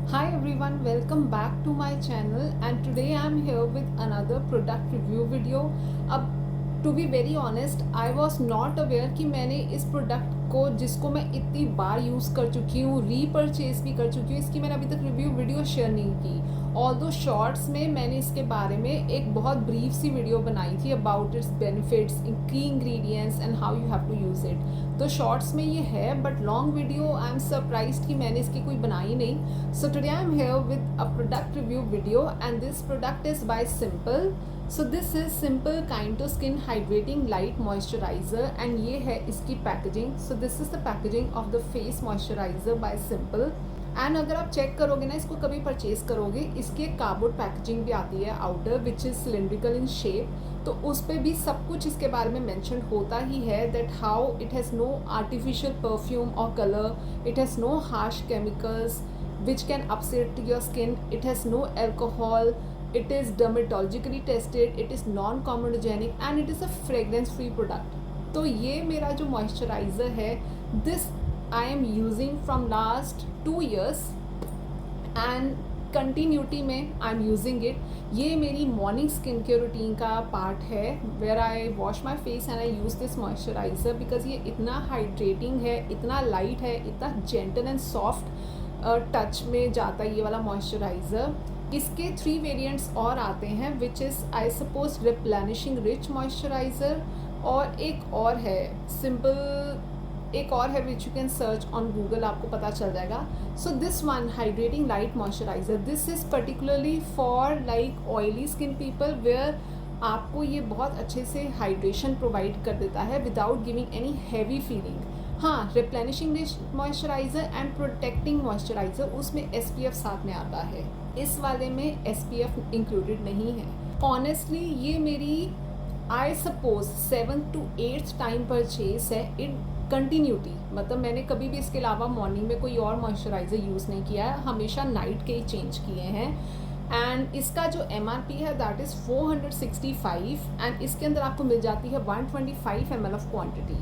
Hi everyone, welcome back to my channel and today I'm here with another product review video. अब to be very honest, I was not aware कि मैंने इस product को जिसको मैं इतनी बार use कर चुकी हूँ, रीपरचेज भी कर चुकी हूँ, इसकी मैंने अभी तक रिव्यू वीडियो शेयर नहीं की। ऑल्दो शॉर्ट्स में मैंने इसके बारे में एक बहुत ब्रीफ सी वीडियो बनाई थी अबाउट इट्स बेनिफिट्स, की ingredients and how you have to use it. तो शॉर्ट्स में ये है but long video I am surprised कि मैंने इसकी कोई बनाई नहीं। So today I am here with a product review video and this product is by simple. So this is simple kind to skin hydrating light moisturiser and ये है इसकी पैकेजिंग। So this is the packaging of the face moisturiser bye simple. And अगर आप check करोगे ना, इसको कभी परचेज करोगे, इसकी एक कार्डबोर्ड पैकेजिंग भी आती है outer which is cylindrical in shape. तो उस पर भी सब कुछ इसके बारे में मेंशन होता ही है that how it has no artificial perfume और colour, it has no harsh chemicals which can upset your skin, it has no alcohol, it is dermatologically tested, it is non comedogenic and it is a fragrance free product. तो ये मेरा जो moisturiser है, this I am using from last 2 years and continuity में I am using it. ये मेरी morning skin care routine का part है where I wash my face and I use this moisturiser because ये इतना हाइड्रेटिंग है, इतना लाइट है, इतना जेंटल एंड सॉफ्ट टच में जाता है ये वाला मॉइस्चराइज़र। इसके 3 वेरिएंट्स और आते हैं which is I suppose replenishing rich moisturiser और एक और है सिंपल, एक और है which you can search on Google, आपको पता चल जाएगा। So this one hydrating light moisturiser, this is particularly for like oily skin people where आपको ये बहुत अच्छे से हाइड्रेशन प्रोवाइड कर देता है without giving any heavy feeling. हाँ, replenishing moisturiser and protecting moisturiser, उसमें SPF साथ में आता है। इस वाले में SPF इंक्लूडेड नहीं है। ऑनेस्टली ये मेरी I suppose 7th to 8th time purchase है इन कंटिन्यूटी। मतलब मैंने कभी भी इसके अलावा मॉर्निंग में कोई और मॉइस्चराइज़र यूज़ नहीं किया है, हमेशा नाइट के ही चेंज किए हैं। एंड इसका जो MRP है दैट इज़ 465 एंड इसके अंदर आपको मिल जाती है 125 ml ऑफ क्वांटिटी।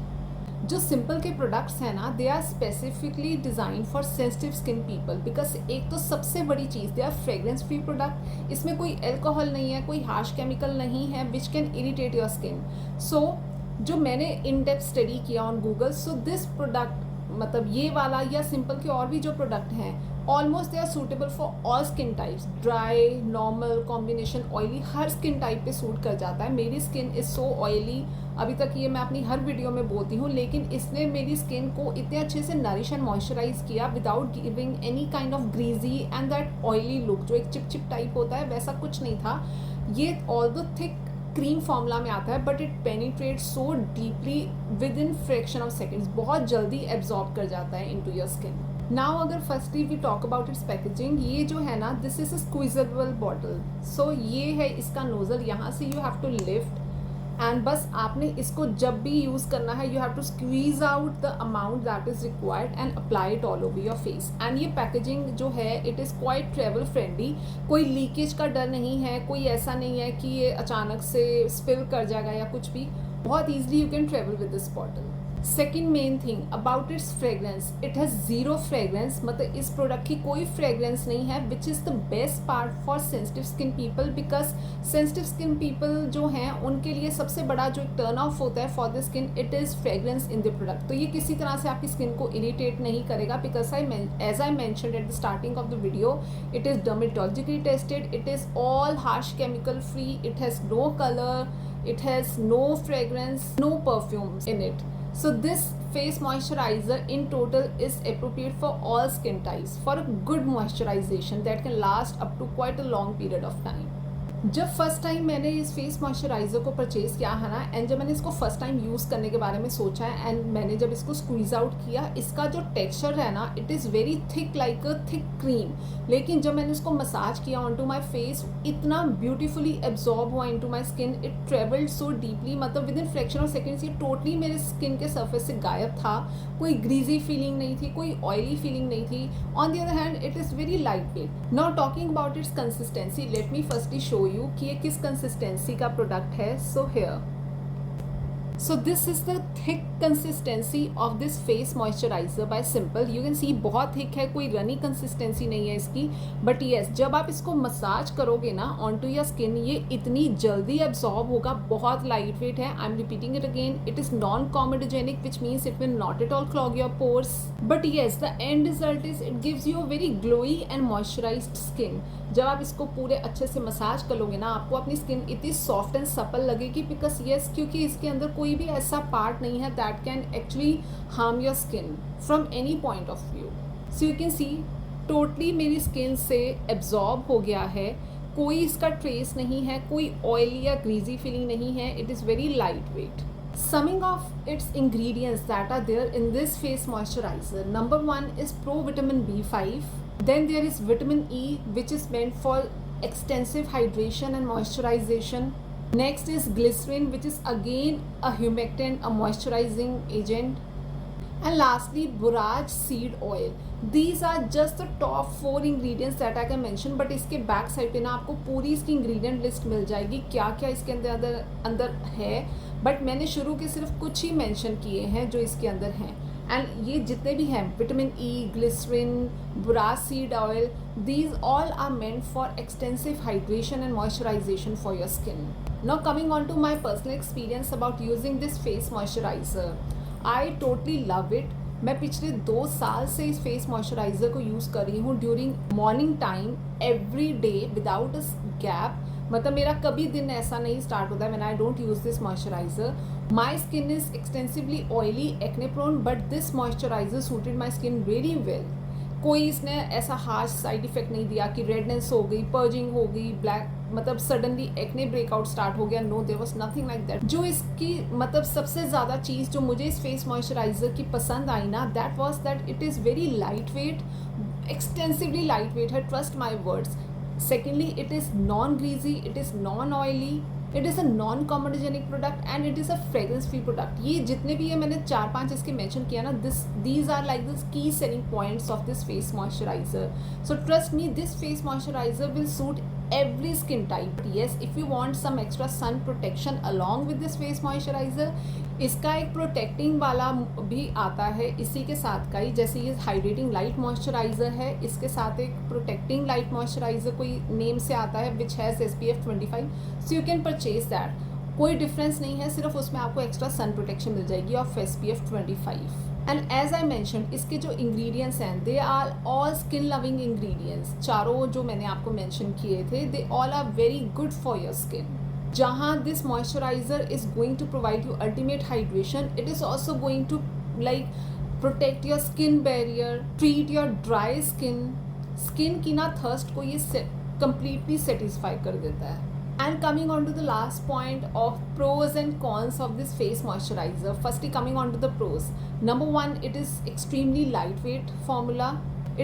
जो सिंपल के प्रोडक्ट्स हैं ना, they are specifically design for sensitive skin people because एक तो सबसे बड़ी चीज़, they are fragrance free product, इसमें कोई अल्कोहल नहीं है, कोई हार्श केमिकल नहीं है which can irritate your skin. So जो मैंने इन डेप्थ स्टडी किया on Google, so this product मतलब ये वाला या सिंपल के और भी जो प्रोडक्ट हैं almost they are suitable for all skin types, dry, normal, combination, oily, हर स्किन टाइप पे सूट कर जाता है। मेरी स्किन इज़ सो ऑयली, अभी तक ये मैं अपनी हर वीडियो में बोलती हूँ, लेकिन इसने मेरी स्किन को इतने अच्छे से नरिश एंड मॉइस्चराइज किया without giving any kind of greasy and that oily look जो एक चिप टाइप होता है वैसा कुछ नहीं था। ये all the thick cream formula में आता है but it penetrate so deeply within fraction of seconds, बहुत जल्दी एब्जॉर्ब कर जाता है इनटू योर स्किन। नाउ अगर firstly we talk about its packaging, ये जो है ना, this is a squeezable bottle. So ये है इसका नोजल, यहाँ से you have to lift and बस आपने इसको जब भी यूज़ करना है you have to squeeze out the amount that is required and apply it all over your face. And ये पैकेजिंग जो है it is quite travel friendly, कोई लीकेज का डर नहीं है, कोई ऐसा नहीं है कि ये अचानक से स्पिल कर जाएगा या कुछ भी, बहुत easily you can travel with this bottle. Second main thing about it's fragrance, it has zero fragrance, मतलब इस प्रोडक्ट की कोई फ्रेग्रेंस नहीं है which is the best part for sensitive skin people because sensitive skin people जो हैं उनके लिए सबसे बड़ा जो एक टर्न ऑफ होता है for the skin, it is fragrance in the product. तो ये किसी तरह से आपकी स्किन को इरिटेट नहीं करेगा because as I mentioned at the starting of the video, it is dermatologically tested, it is all harsh chemical free, it has no colour, it has no fragrance, no perfumes in it. So this face moisturizer in total is appropriate for all skin types for a good moisturization that can last up to quite a long period of time. जब first time मैंने इस face moisturiser को purchase किया है ना, and जब मैंने इसको फर्स्ट टाइम यूज़ करने के बारे में सोचा है एंड मैंने जब इसको स्क्वीज आउट किया, इसका जो टेक्सचर है ना, it is very thick like a thick cream. लेकिन जब मैंने इसको मसाज किया ऑन टू माई फेस, इतना ब्यूटीफुली एब्जॉर्ब हुआ in to my skin, it travelled so deeply, मतलब within fraction of seconds ये टोटली मेरे स्किन के सर्फेस से गायब था। कोई ग्रीजी फीलिंग नहीं थी, कोई ऑयली फीलिंग नहीं थी। On the other hand it is very light wait. Now talking about it's consistency, let me firstly show you कि ये किस कंसिस्टेंसी का प्रोडक्ट है। So here So this is the thick consistency of this face moisturizer by Simple. You can see बहुत thick है, कोई runny consistency नहीं है इसकी. But yes, जब आप इसको मसाज करोगे ना onto your skin, ये इतनी जल्दी absorb होगा, बहुत light weight है. I'm repeating it again. It is non-comedogenic, which means it will not at all clog your pores. But yes, the end result is it gives you a very glowy and moisturized skin. जब आप इसको पूरे अच्छे से massage करोगे ना, आपको अपनी स्किन इतनी सॉफ्ट एंड सपल लगेगी. बिकॉज येस, क्योंकि इसके अंदर कोई भी ऐसा पार्ट नहीं है that can actually harm your skin from any point of view. So you can see totally मेरी स्किन से एब्जॉर्ब हो गया है. कोई इसका ट्रेस नहीं है, कोई ऑयली या ग्रीजी फीलिंग नहीं है. It is very light wait. Summing of its ingredients that are there in this face moisturizer, number 1 is Pro Vitamin B5. Then there is Vitamin E, which is meant for extensive hydration and moisturization. Next is glycerin, which is again a humectant, a moisturizing agent. And lastly, borage seed oil. These are just the top 4 ingredients that I can mention. But इसके back side पे ना आपको पूरी इसकी ingredient list मिल जाएगी, क्या क्या इसके अंदर है. बट मैंने शुरू के सिर्फ कुछ ही मेंशन किए हैं जो इसके अंदर हैं. एंड ये जितने भी हैं, vitamin E, glycerine, Boraj seed oil, these all are meant for extensive hydration and moisturization for your skin. Now coming on to my personal experience about using this face moisturizer. I totally love it. मैं पिछले 2 साल से इस face moisturiser को use कर रही हूँ during morning time every day without a gap. मतलब मेरा कभी दिन ऐसा नहीं स्टार्ट होता है when I don't use this moisturiser. My skin is extensively oily, acne prone, but this moisturiser suited my skin very well. कोई इसने ऐसा हार्श साइड इफेक्ट नहीं दिया कि रेडनेस हो गई, पर्जिंग हो गई, ब्लैक मतलब सडनली एक्ने ब्रेकआउट स्टार्ट हो गया. No, there was nothing like that. जो इसकी मतलब सबसे ज़्यादा चीज़ जो मुझे इस फेस मॉइस्चराइज़र की पसंद आई ना, that was that it is very light weight, extensively light weight है, trust my words. Secondly, it is non greasy, it is non oily, it is a non comedogenic product and it is a fragrance free product. ये जितने भी है मैंने 4-5 इसके mention किया ना, these are like this की selling points of this face moisturiser. So trust me, this face moisturiser will suit every skin type. Yes, if you want some extra sun protection along with this face moisturizer, इसका एक protecting वाला भी आता है इसी के साथ का ही. जैसे ये हाइड्रेटिंग लाइट मॉइस्चराइज़र है, इसके साथ एक प्रोटेक्टिंग लाइट मॉइस्चराइज़र कोई नेम से आता है which has SPF 25. So you can purchase that. कोई डिफरेंस नहीं है, सिर्फ उसमें आपको एक्स्ट्रा सन प्रोटेक्शन मिल जाएगी of SPF 25. And as I mention, इसके जो इंग्रेडिएंट्स हैं they are all skin loving ingredients. चारों जो मैंने आपको मेंशन किए थे, they all are very good for your skin. जहाँ this moisturiser is going to provide you ultimate hydration, it is also going to like protect your skin barrier, treat your dry skin की ना thirst को ये completely satisfy कर देता है. And coming on to the last point of pros and cons of this face moisturizer. Firstly, coming on to the pros. Number 1, it is extremely lightweight formula.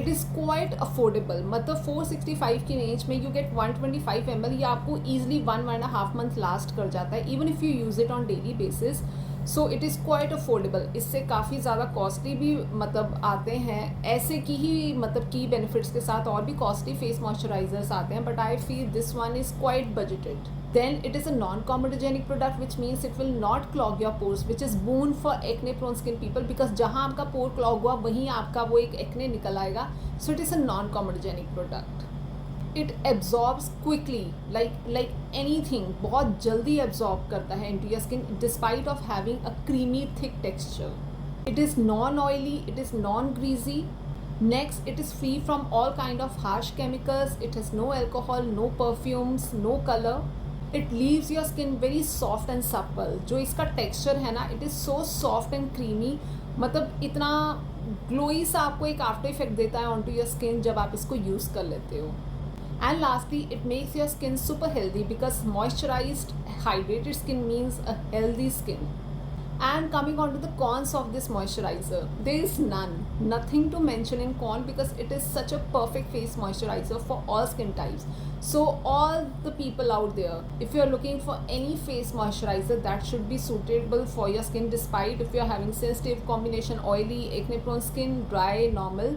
It is quite affordable. मतलब 465 की range में you get 125 ml. ये आपको easily 1.5 month last कर जाता है, even if you use it on daily basis. So it is quite affordable. इससे काफ़ी ज़्यादा कॉस्टली भी मतलब आते हैं, ऐसे की ही मतलब की बेनिफिट्स के साथ और भी कॉस्टली फेस मॉइस्चराइजर्स आते हैं, but I feel this one is quite budgeted. Then it is a non-comedogenic product, which means it will not clog your pores, which is boon for acne prone skin people, because जहाँ आपका pore clog हुआ वहीं आपका वो एक acne निकल आएगा. So it is a non-comedogenic product. It absorbs quickly, like anything, बहुत जल्दी absorb करता है into your skin despite of having a creamy thick texture. It is non-oily, it is non-greasy. Next, it is free from all kind of harsh chemicals. It has no alcohol, no perfumes, no color. It leaves your skin very soft and supple. जो इसका texture है ना, it is so soft and creamy. मतलब इतना glowy सा आपको एक after effect देता है ऑन टू योर स्किन जब आप इसको यूज़ कर लेते हो. And lastly, it makes your skin super healthy, because moisturized, hydrated skin means a healthy skin. And coming on to the cons of this moisturizer, there is nothing to mention in con, because it is such a perfect face moisturizer for all skin types. So all the people out there, if you are looking for any face moisturizer that should be suitable for your skin, despite if you are having sensitive, combination oily, acne prone skin, dry, normal,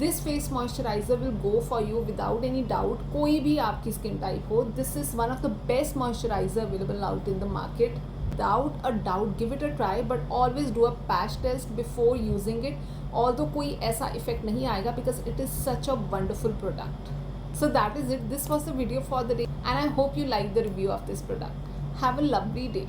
this face moisturizer will go for you without any doubt. कोई भी आपकी skin type हो, this is one of the best moisturizer available out in the market. without a doubt give it a try, but always do a patch test before using it. Although कोई ऐसा effect नहीं आएगा because it is such a wonderful product. So that is it. This was the video for the day and I hope you like the review of this product. Have a lovely day.